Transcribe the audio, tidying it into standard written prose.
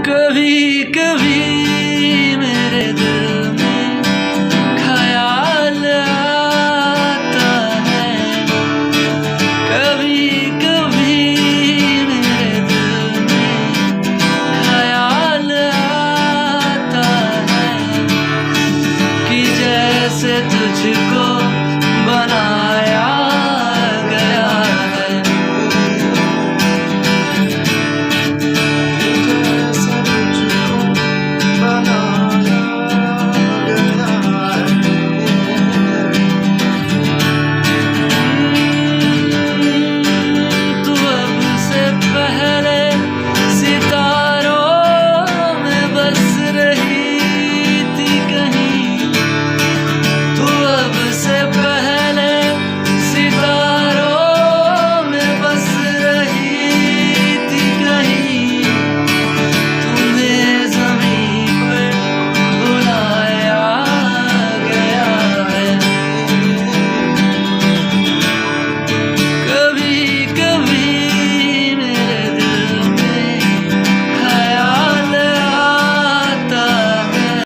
कभी कभी मेरे दिल में ख्याल आता है, कभी कभी मेरे दिल में ख्याल आता है कि जैसे तुझको बनाया गया है। तू अब से पहले